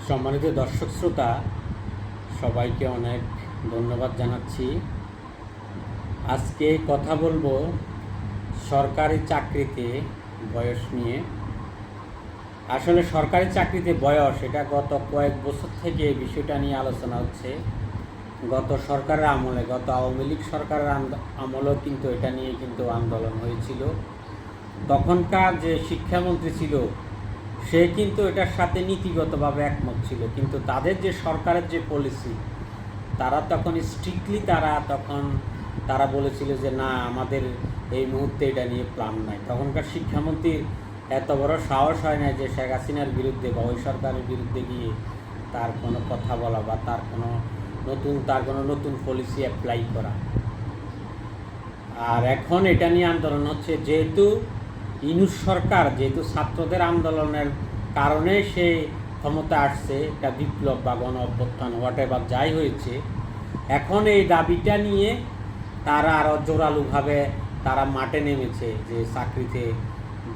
সম্মানিত দর্শক শ্রোতা, সবাইকে অনেক ধন্যবাদ জানাচ্ছি। আজকে কথা বলবো সরকারি চাকরিতে বয়স নিয়ে। আসলে সরকারি চাকরিতে বয়স, এটা গত কয়েক বছর থেকে এই বিষয়টা নিয়ে আলোচনা হচ্ছে। গত সরকারের আমলে, গত আওয়ামী লীগ সরকারের আমলেও কিন্তু এটা নিয়ে কিন্তু আন্দোলন হয়েছিল। তখনকার যে শিক্ষামন্ত্রী ছিল সে কিন্তু এটার সাথে নীতিগতভাবে একমত ছিল, কিন্তু তাদের যে সরকারের যে পলিসি, তারা তখন স্ট্রিক্টলি তারা বলেছিল যে না, আমাদের এই মুহূর্তে এটা নিয়ে প্ল্যান নাই। তখনকার শিক্ষামন্ত্রীর এত বড় সাহস হয় না যে শেখ হাসিনার বিরুদ্ধে বা ওই সরকারের বিরুদ্ধে গিয়ে তার কোনো কথা বলা বা তার কোনো নতুন পলিসি অ্যাপ্লাই করা। আর এখন এটা নিয়ে আন্দোলন হচ্ছে, যেহেতু ইউনূস সরকার, যেহেতু ছাত্রদের আন্দোলনের কারণে সে ক্ষমতা আসছে, একটা বিপ্লব বা গণ অভ্যুত্থান হোয়াটএভার যাই হয়েছে, এখন এই দাবিটা নিয়ে তারা আরও জোরালোভাবে তারা মাঠে নেমেছে যে চাকরিতে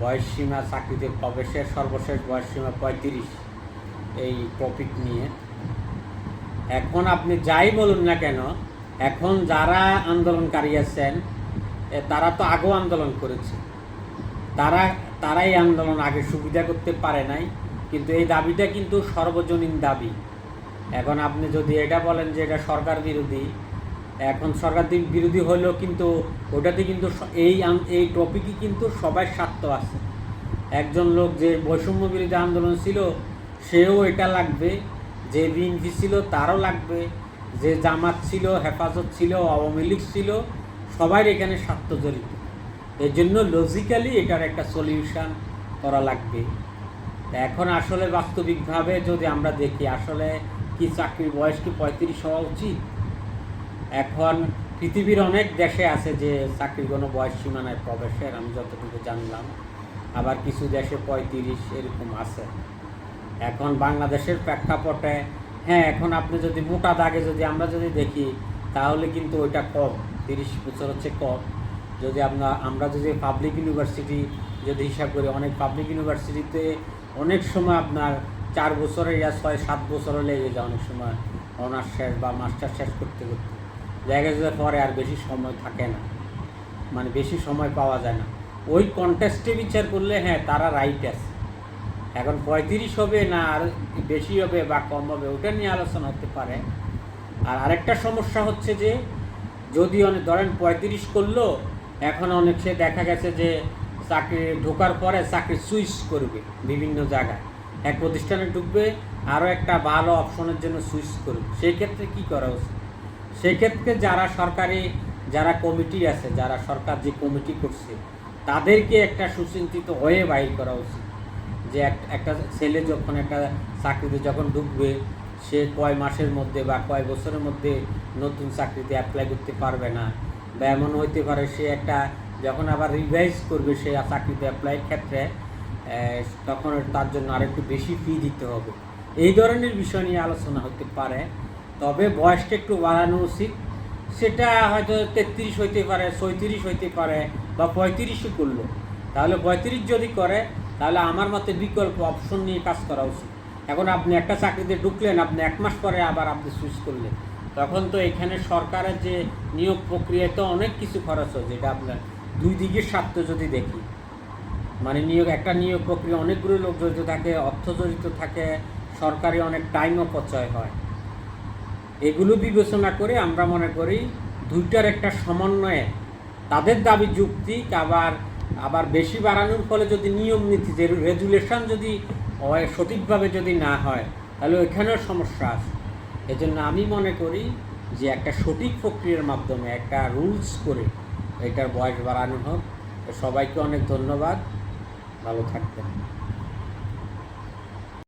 বয়সসীমা, চাকরিতে প্রবেশের সর্বশেষ বয়সসীমা 35, এই টপিক নিয়ে। এখন আপনি যাই বলুন না কেন, এখন যারা আন্দোলনকারী আছেন তারা তো আগেও আন্দোলন করেছে, তারাই আন্দোলন আগে সুবিধা করতে পারে নাই, কিন্তু এই দাবিটা কিন্তু সর্বজনীন দাবি। এখন আপনি যদি এটা বলেন যে এটা সরকার বিরোধী, এখন সরকার বিরোধী হলেও কিন্তু ওটাতে কিন্তু এই টপিকই কিন্তু সবাই স্বার্থ আছে। একজন লোক যে বৈষম্য বিরোধী আন্দোলন ছিল সেও এটা লাগবে, যে বিএনপি ছিল তারও লাগবে, যে জামাত ছিল, হেফাজত ছিল, আওয়ামী লীগ ছিল, সবাই এখানে স্বার্থ জড়িত। এর জন্য লজিক্যালি এটার একটা সলিউশন করা লাগবে। এখন আসলে বাস্তবিকভাবে যদি আমরা দেখি, আসলে কি চাকরির বয়স কি 35 হওয়া উচিত? এখন পৃথিবীর অনেক দেশে আছে যে চাকরির কোনো বয়স সীমানায় প্রবেশের, আমি যতটুকু জানলাম, আবার কিছু দেশে 35 এরকম আছে। এখন বাংলাদেশের প্রেক্ষাপটে হ্যাঁ, এখন আপনি যদি মোটা দাগে আমরা যদি দেখি, তাহলে কিন্তু ওইটা কম, 30 বছর হচ্ছে কম। যদি আমরা যদি পাবলিক ইউনিভার্সিটি যদি হিসাব করি, অনেক পাবলিক ইউনিভার্সিটিতে অনেক সময় আপনার 4 বছরে ইয়া 6-7 বছরও লেগে যায় অনেক সময় অনার্স শেষ বা মাস্টার শেষ করতে করতে। দেখা যায় পরে আর বেশি সময় থাকে না, মানে বেশি সময় পাওয়া যায় না। ওই কন্টেস্টে বিচার করলে হ্যাঁ, তারা রাইট আছে। এখন 35 হবে না আর বেশি হবে বা কম হবে, ওটা নিয়ে আলোচনা হতে পারে। আর আরেকটা সমস্যা হচ্ছে যে যদি ধরেন 35 করলো, এখন অনেক সে দেখা গেছে যে চাকরি ঢোকার পরে চাকরি সুইচ করবে বিভিন্ন জায়গায়, এক প্রতিষ্ঠানে ঢুকবে, আরও একটা ভালো অপশনের জন্য সুইচ করবে। সেই ক্ষেত্রে কী করা উচিত? সেই ক্ষেত্রে যারা কমিটি আছে, যারা সরকার যে কমিটি করছে, তাদেরকে একটা সুচিন্তিত হয়ে বাহির করা উচিত যে একটা ছেলে যখন একটা চাকরিতে যখন ঢুকবে, সে কয় মাসের মধ্যে বা কয় বছরের মধ্যে নতুন চাকরিতে অ্যাপ্লাই করতে পারবে না, বা এমন হইতে পারে সে একটা যখন আবার রিভাইজ করবে সে চাকরিতে অ্যাপ্লাইয়ের ক্ষেত্রে, তখন তার জন্য আরেকটু বেশি ফি দিতে হবে। এই ধরনের বিষয় নিয়ে আলোচনা হতে পারে। তবে বয়সটা একটু বাড়ানো উচিত। সেটা হয়তো 33 হইতে পারে, 36 হইতে পারে, বা 35ও করলো। তাহলে 35 যদি করে, তাহলে আমার মতে বিকল্প অপশন নিয়ে কাজ করা উচিত। এখন আপনি একটা চাকরিতে ঢুকলেন, আপনি 1 মাস পরে আবার আপনি সুইচ করলেন, তখন তো এখানে সরকারের যে নিয়োগ প্রক্রিয়ায় তো অনেক কিছু খরচ হয়, যেটা আপনার দুই দিকের স্বার্থ যদি দেখি, মানে একটা নিয়োগ প্রক্রিয়া অনেকগুলো লোক জড়িত থাকে, অর্থ জড়িত থাকে, সরকারি অনেক টাইম অপচয় হয়। এগুলো বিবেচনা করে আমরা মনে করি দুইটার একটা সমন্বয়ে তাদের দাবি যুক্তি, আবার বেশি বাড়ানোর ফলে যদি নিয়ম নীতি যে রেগুলেশন যদি সঠিকভাবে যদি না হয়, তাহলে ওইখানেও সমস্যা আছে। এজন্য আমি মনে করি যে একটা সঠিক প্রক্রিয়ার মাধ্যমে একটা রুলস করে এটার বয়স বাড়ানো হোক। সবাইকে অনেক ধন্যবাদ, ভালো থাকবেন।